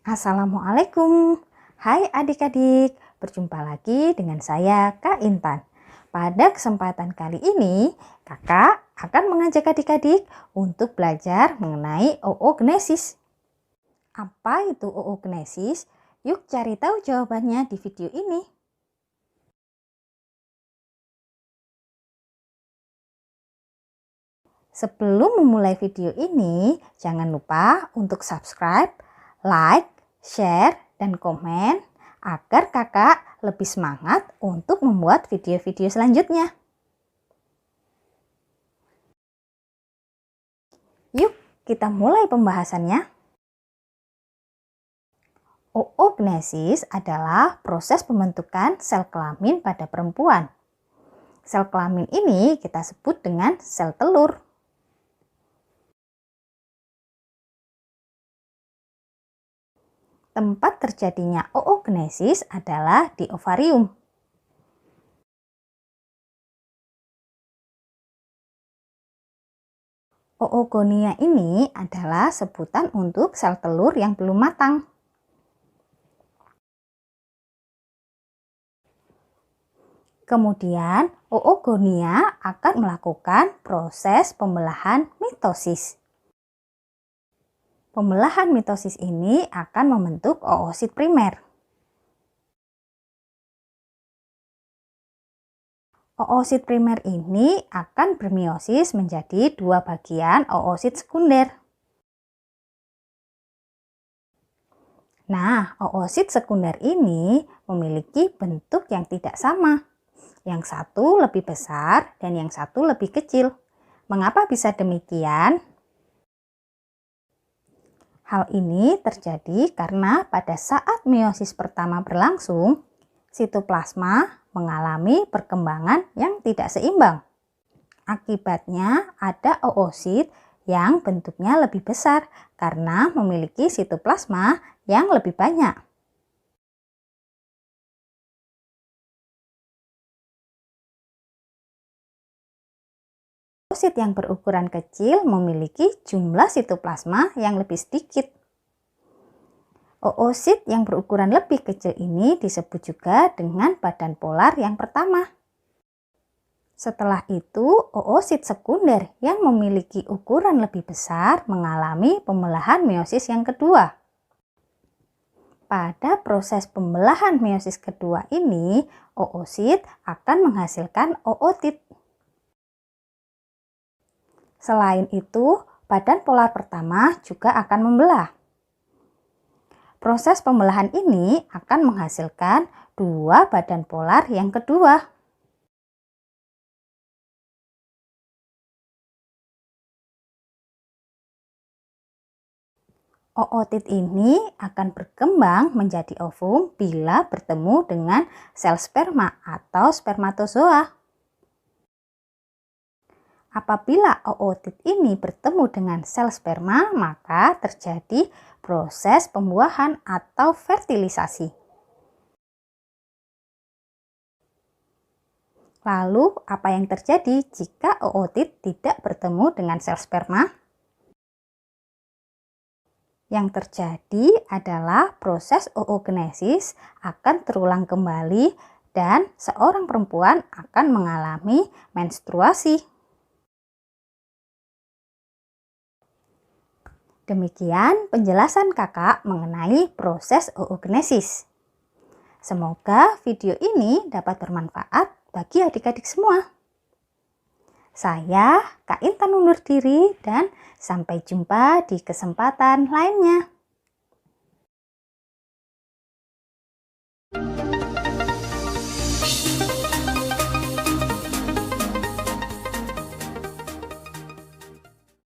Assalamualaikum. Hai adik-adik, berjumpa lagi dengan saya Kak Intan. Pada kesempatan kali ini, Kakak akan mengajak adik-adik untuk belajar mengenai oogenesis. Apa itu oogenesis? Yuk cari tahu jawabannya di video ini. Sebelum memulai video ini, jangan lupa untuk subscribe, like, share, dan komen agar kakak lebih semangat untuk membuat video-video selanjutnya. Yuk, kita mulai pembahasannya. Oogenesis adalah proses pembentukan sel kelamin pada perempuan. Sel kelamin ini kita sebut dengan sel telur. Tempat terjadinya oogenesis adalah di ovarium. Oogonia ini adalah sebutan untuk sel telur yang belum matang. Kemudian, oogonia akan melakukan proses pembelahan mitosis. Pembelahan mitosis ini akan membentuk oosit primer. Oosit primer ini akan bermeiosis menjadi dua bagian oosit sekunder. Nah, oosit sekunder ini memiliki bentuk yang tidak sama. Yang satu lebih besar dan yang satu lebih kecil. Mengapa bisa demikian? Hal ini terjadi karena pada saat meiosis pertama berlangsung, sitoplasma mengalami perkembangan yang tidak seimbang. Akibatnya ada oosit yang bentuknya lebih besar karena memiliki sitoplasma yang lebih banyak. Oosit yang berukuran kecil memiliki jumlah sitoplasma yang lebih sedikit. Oosit yang berukuran lebih kecil ini disebut juga dengan badan polar yang pertama. Setelah itu, oosit sekunder yang memiliki ukuran lebih besar mengalami pembelahan meiosis yang kedua. Pada proses pembelahan meiosis kedua ini, oosit akan menghasilkan ootit. Selain itu, badan polar pertama juga akan membelah. Proses pembelahan ini akan menghasilkan dua badan polar yang kedua. Ootit ini akan berkembang menjadi ovum bila bertemu dengan sel sperma atau spermatozoa. Apabila ootit ini bertemu dengan sel sperma, maka terjadi proses pembuahan atau fertilisasi. Lalu, apa yang terjadi jika ootit tidak bertemu dengan sel sperma? Yang terjadi adalah proses oogenesis akan terulang kembali dan seorang perempuan akan mengalami menstruasi. Demikian penjelasan kakak mengenai proses oogenesis. Semoga video ini dapat bermanfaat bagi adik-adik semua. Saya Kak Intan undur diri dan sampai jumpa di kesempatan lainnya.